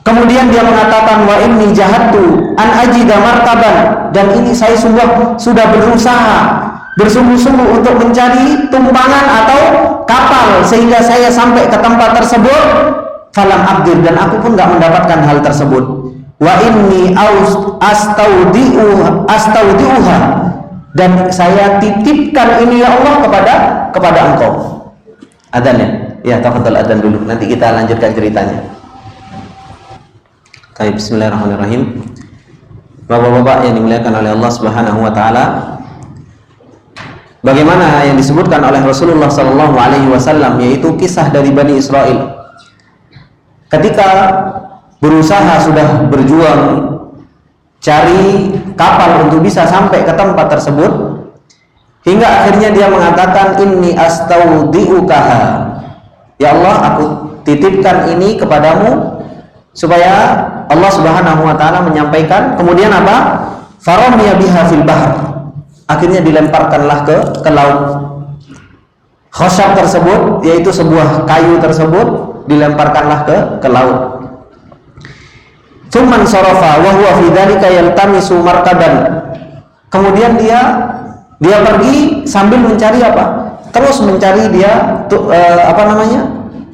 Kemudian dia mengatakan wa inni jahadtu an ajida martaban, dan ini saya sudah berusaha bersungguh-sungguh untuk mencari tumpangan atau kapal sehingga saya sampai ke tempat tersebut, falam abdir, dan aku pun nggak mendapatkan hal tersebut. Wa inni astaudiuha, dan saya titipkan ini ya Allah kepada engkau. Adzan ya, tafadhal adzan dulu, nanti kita lanjutkan ceritanya. Baik, bismillahirrahmanirrahim. Bapak-bapak yang dimuliakan oleh Allah Subhanahu wa taala, bagaimana yang disebutkan oleh Rasulullah sallallahu alaihi wasallam, yaitu kisah dari Bani Israel ketika berusaha, sudah berjuang cari kapal untuk bisa sampai ke tempat tersebut, hingga akhirnya dia mengatakan inni astaudiukaha, ya Allah aku titipkan ini kepadamu, supaya Allah Subhanahu wa taala menyampaikan. Kemudian apa? Faramiya biha fil bahr, akhirnya dilemparkanlah ke laut. Khosyab tersebut, yaitu sebuah kayu tersebut, dilemparkanlah ke laut. Tsumman sarafa wa huwa fi dzalika yaltamisu markaban. Kemudian dia pergi sambil mencari apa? Terus mencari dia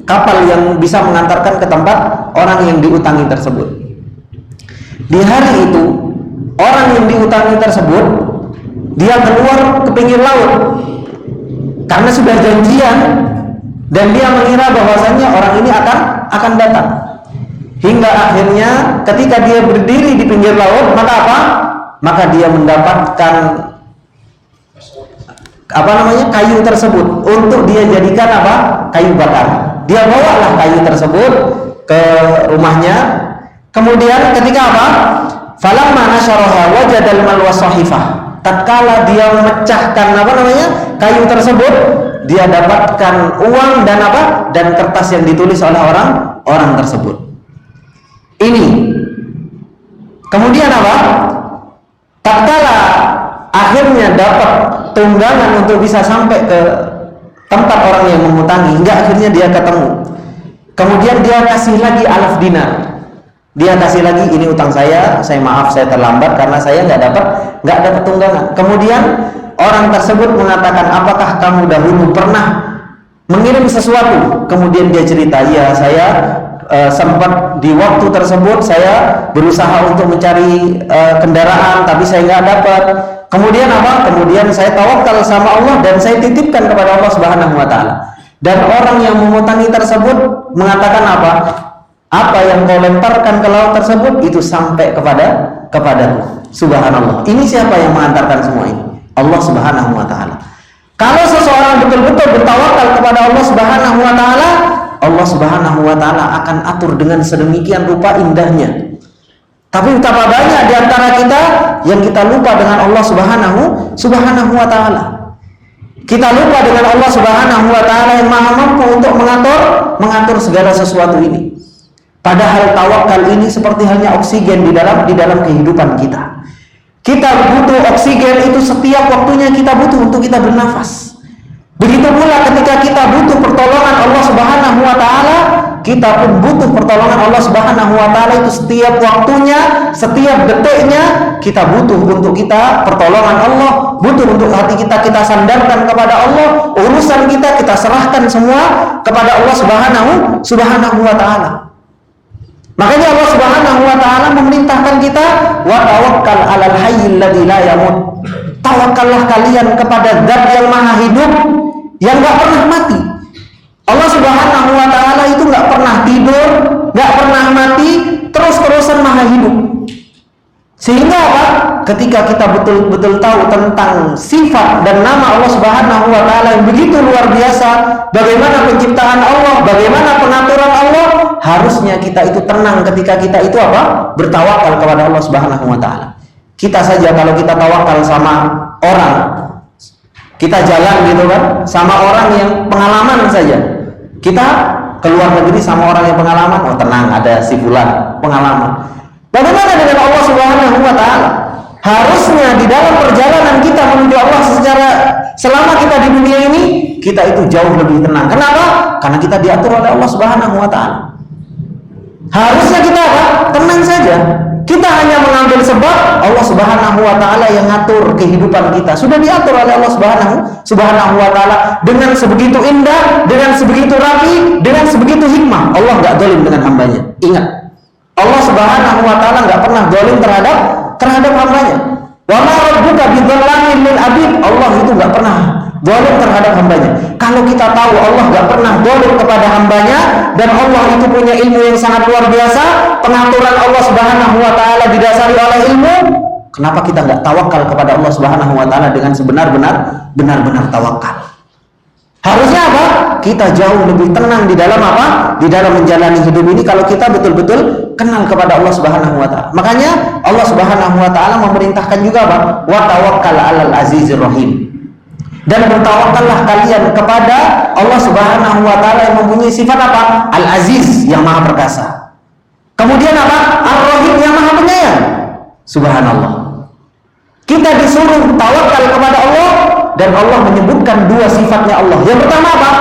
kapal yang bisa mengantarkan ke tempat orang yang diutangi tersebut. Di hari itu orang yang diutangi tersebut dia keluar ke pinggir laut karena sudah janjian, dan dia mengira bahwasanya orang ini akan datang. Hingga akhirnya ketika dia berdiri di pinggir laut, maka apa? Maka dia mendapatkan kayu tersebut untuk dia jadikan apa? Kayu bakar. Dia bawalah kayu tersebut ke rumahnya. Kemudian ketika apa? Falamma nasyaraha wajadal malwa sahifah. Tatkala dia memecahkan kayu tersebut, dia dapatkan uang dan dan kertas yang ditulis oleh orang tersebut. Ini. Kemudian apa? Tatkala akhirnya dapat tunggangan untuk bisa sampai ke tempat orang yang mengutangi, hingga akhirnya dia ketemu. Kemudian dia kasih lagi 1000 dinar. Dia kasih lagi, ini utang saya maaf saya terlambat karena saya nggak dapat tunggangan. Kemudian orang tersebut mengatakan, apakah kamu dahulu pernah mengirim sesuatu? Kemudian dia cerita, ya saya sempat di waktu tersebut saya berusaha untuk mencari kendaraan, tapi saya nggak dapat. Kemudian apa? Kemudian saya tawakal sama Allah dan saya titipkan kepada Allah Subhanahu wa taala. Dan orang yang memutangi tersebut mengatakan apa? Apa yang kau lemparkan ke laut tersebut itu sampai kepadaku. Subhanallah. Ini siapa yang mengantarkan semua ini? Allah Subhanahu wa taala. Kalau seseorang betul-betul bertawakal kepada Allah Subhanahu wa taala, Allah Subhanahu wa taala akan atur dengan sedemikian rupa indahnya. Tapi betapa banyak di antara kita yang kita lupa dengan Allah Subhanahu wa taala. Kita lupa dengan Allah Subhanahu wa taala yang Maha mampu untuk mengatur segala sesuatu ini. Padahal tawakal ini seperti halnya oksigen di dalam kehidupan kita. Kita butuh oksigen itu setiap waktunya kita butuh untuk kita bernafas. Begitu pula ketika kita butuh pertolongan Allah Subhanahu wa taala, kita pun butuh pertolongan Allah Subhanahu wa taala itu setiap waktunya, setiap detiknya kita butuh untuk kita pertolongan Allah, butuh untuk hati kita sandarkan kepada Allah, urusan kita serahkan semua kepada Allah Subhanahu wa taala. Makanya Allah Subhanahu wa taala memerintahkan kita wa tawakkal 'alal hayyil ladzi la yamut. Tawakallah kalian kepada Zat yang Maha hidup, yang enggak pernah mati. Allah Subhanahu wa taala itu enggak pernah tidur, enggak pernah mati, terus-terusan Maha hidup. Sehingga apa? Ketika kita betul-betul tahu tentang sifat dan nama Allah Subhanahu wa taala yang begitu luar biasa, bagaimana penciptaan Allah, bagaimana pengaturan Allah, harusnya kita itu tenang ketika kita itu apa? Bertawakal kepada Allah Subhanahu wa taala. Kita saja kalau kita tawakal sama orang, kita jalan gitu kan, sama orang yang pengalaman saja. Kita keluar negeri sama orang yang pengalaman, oh tenang, ada si fulan pengalaman. Bagaimana dengan Allah Subhanahu wa taala? Harusnya di dalam perjalanan kita menuju Allah selama kita di dunia ini, kita itu jauh lebih tenang. Kenapa? Karena kita diatur oleh Allah Subhanahu wa taala. Harusnya kita apa? Tenang saja. Kita hanya mengambil sebab, Allah Subhanahu wa taala yang ngatur kehidupan kita. Sudah diatur oleh Allah Subhanahu wa taala dengan sebegitu indah, dengan sebegitu rapi, dengan sebegitu hikmah. Allah enggak zalim dengan hambanya. Ingat, Allah Subhanahu wa taala enggak pernah zalim terhadap hambanya. Wa ma rabbuka bidzallamin lil abid. Allah itu enggak pernah zalim terhadap hambanya. Kalau kita tahu Allah enggak pernah zalim kepada hambanya, dan Allah itu punya ilmu yang sangat luar biasa, pengaturan Allah Subhanahu wa taala didasari oleh ilmu, kenapa kita enggak tawakal kepada Allah Subhanahu wa taala dengan benar-benar tawakal? Harusnya apa? Kita jauh lebih tenang di dalam apa? Di dalam menjalani hidup ini kalau kita betul-betul kenal kepada Allah Subhanahu wa taala. Makanya Allah Subhanahu wa taala memerintahkan juga apa? Wa tawakkal 'alal azizir rahim. Dan bertawakallah kalian kepada Allah Subhanahu wa taala yang mempunyai sifat apa? Al-Aziz, yang Maha perkasa. Kemudian apa? Ar-Rahim, yang Maha penyayang. Subhanallah. Kita disuruh tawakal kepada Allah, dan Allah menyebutkan dua sifatnya Allah. Yang pertama apa?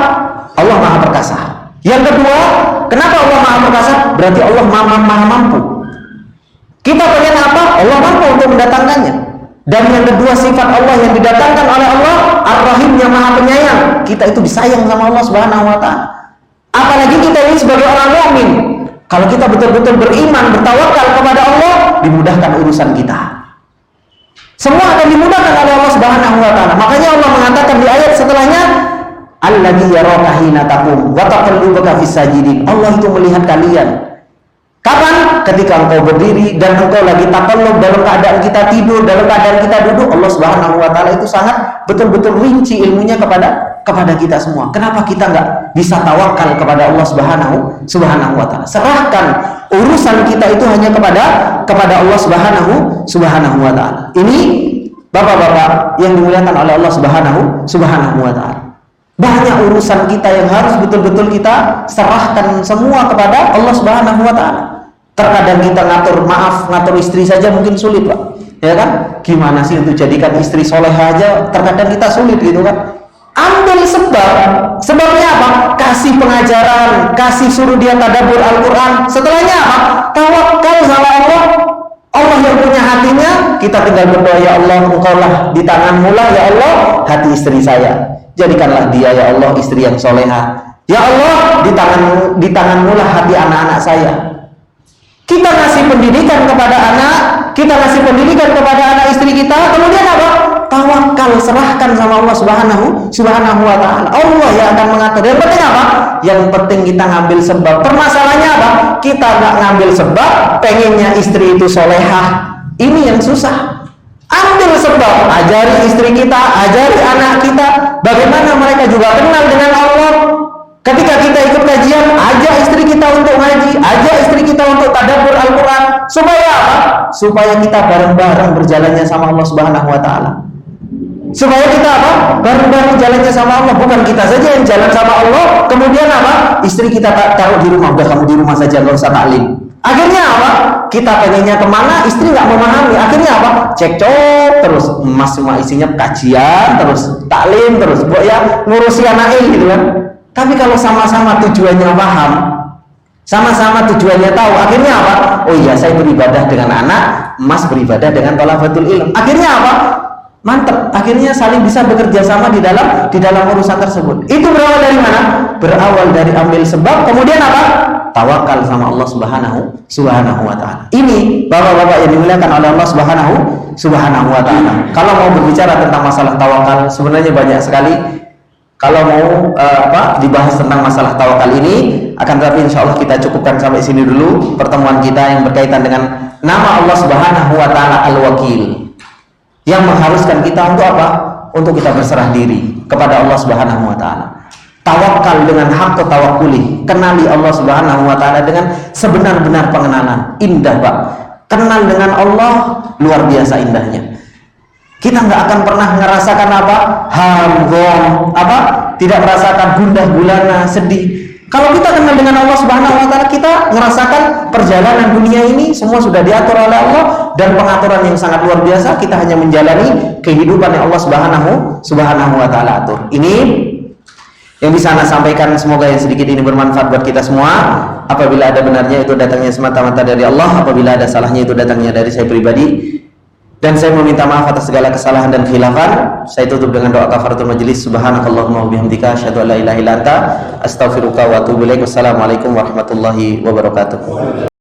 Allah Maha perkasa. Yang kedua, kenapa Allah Maha perkasa? Berarti Allah Maha mampu. Kita pengen apa? Allah mampu untuk mendatangkannya. Dan yang kedua, sifat Allah yang didatangkan oleh Allah, Ar-Rahim, yang Maha penyayang. Kita itu disayang sama Allah Subhanahu wa taala. Apalagi kita ini sebagai orang mukmin, kalau kita betul-betul beriman, bertawakal kepada Allah, dimudahkan urusan kita. Semua akan dimudahkan oleh Allah Subhanahu wa taala. Makanya Allah mengatakan di ayat setelahnya, Alladzi yaraka hina taqum wa taqallubaka fis sajidin. Allah itu melihat kalian. Kapan? Ketika engkau berdiri dan engkau lagi taqallub, dalam keadaan kita tidur, dalam keadaan kita duduk. Allah Subhanahu wa taala itu sangat betul-betul rinci ilmunya kepada kita semua. Kenapa kita enggak bisa tawakal kepada Allah Subhanahu wa taala? Serahkan urusan kita itu hanya kepada Allah Subhanahu wa taala. Ini Bapak-bapak yang dimuliakan oleh Allah Subhanahu wa taala. Banyak urusan kita yang harus betul-betul kita serahkan semua kepada Allah Subhanahu wa taala. Terkadang kita ngatur istri saja mungkin sulit, Pak. Ya kan? Gimana sih untuk jadikan istri solehah aja terkadang kita sulit gitu kan. Ambil sebab. Sebabnya apa? Kasih pengajaran, kasih suruh dia tadabbur Al-Qur'an. Setelahnya apa? Tawakal sama Allah. Allah yang punya hatinya, kita tinggal berdoa, ya Allah, engkaulah di tanganmu lah ya Allah hati istri saya. Jadikanlah dia ya Allah istri yang soleha. Ya Allah, di tanganmu lah hati anak-anak saya. Kita ngasih pendidikan kepada anak, kita ngasih pendidikan kepada anak istri kita, kemudian apa? Tawakal, serahkan sama Allah Subhanahu wa taala. Allah yang akan mengatur. Yang penting apa? Yang penting kita ngambil sebab. Permasalahannya apa? Kita nggak ngambil sebab, pengennya istri itu solehah. Ini yang susah. Ambil sebab, ajari istri kita, ajari anak kita, bagaimana mereka juga kenal dengan Allah. Ketika kita ikut kajian, ajak istri kita untuk ngaji, ajak istri kita untuk tadabbur Al-Quran. Supaya apa? Supaya kita bareng-bareng berjalannya sama Allah Subhanahu wa taala. supaya kita apa? Bareng-bareng jalannya sama Allah, bukan kita saja yang jalan sama Allah, kemudian apa? Istri kita taruh di rumah, udah kamu di rumah saja, nggak usah taklim. Akhirnya apa? Kita pengennya kemana, istri nggak memahami. Akhirnya apa? Cekcok terus, emas semua isinya kajian terus, taklim terus, buat ya ngurusi anak gitu kan. Tapi kalau sama-sama tujuannya paham, sama-sama tujuannya tahu, akhirnya apa? Oh iya, saya beribadah dengan anak, Mas beribadah dengan thalabatul ilm. Akhirnya apa? Mantap. Akhirnya saling bisa bekerja sama di dalam urusan tersebut. Itu berawal dari mana? Berawal dari ambil sebab, kemudian apa? Tawakal sama Allah Subhanahu wa taala. Ini bapak-bapak yang dimuliakan oleh Allah Subhanahu wa taala. Kalau mau berbicara tentang masalah tawakal, sebenarnya banyak sekali. Kalau mau dibahas tentang masalah tawakal ini, akan tetapi insya Allah kita cukupkan sampai sini dulu pertemuan kita yang berkaitan dengan nama Allah Subhanahu wa taala Al-Wakil, yang mengharuskan kita untuk apa? Untuk kita berserah diri kepada Allah Subhanahu wa taala. Tawakal dengan hak tawakkuli, kenali Allah Subhanahu wa taala dengan sebenar-benar pengenalan. Indah, Pak. Kenal dengan Allah luar biasa indahnya. Kita nggak akan pernah merasakan apa? Hamgong, apa? Tidak merasakan gundah gulana, sedih. Kalau kita kenal dengan Allah Subhanahu wa taala, kita merasakan perjalanan dunia ini semua sudah diatur oleh Allah, dan pengaturan yang sangat luar biasa. Kita hanya menjalani kehidupan yang Allah Subhanahu wa taala atur. Ini yang bisa Anda sampaikan, semoga yang sedikit ini bermanfaat buat kita semua. Apabila ada benarnya itu datangnya semata-mata dari Allah, apabila ada salahnya itu datangnya dari saya pribadi. Dan saya meminta maaf atas segala kesalahan dan khilafan. Saya tutup dengan doa kafaratul majelis. Subhanakallahumma wa bihamdika asyhadu an la ilaha illa anta astaghfiruka wa atubu ilaik. Wassalamualaikum warahmatullahi wabarakatuh.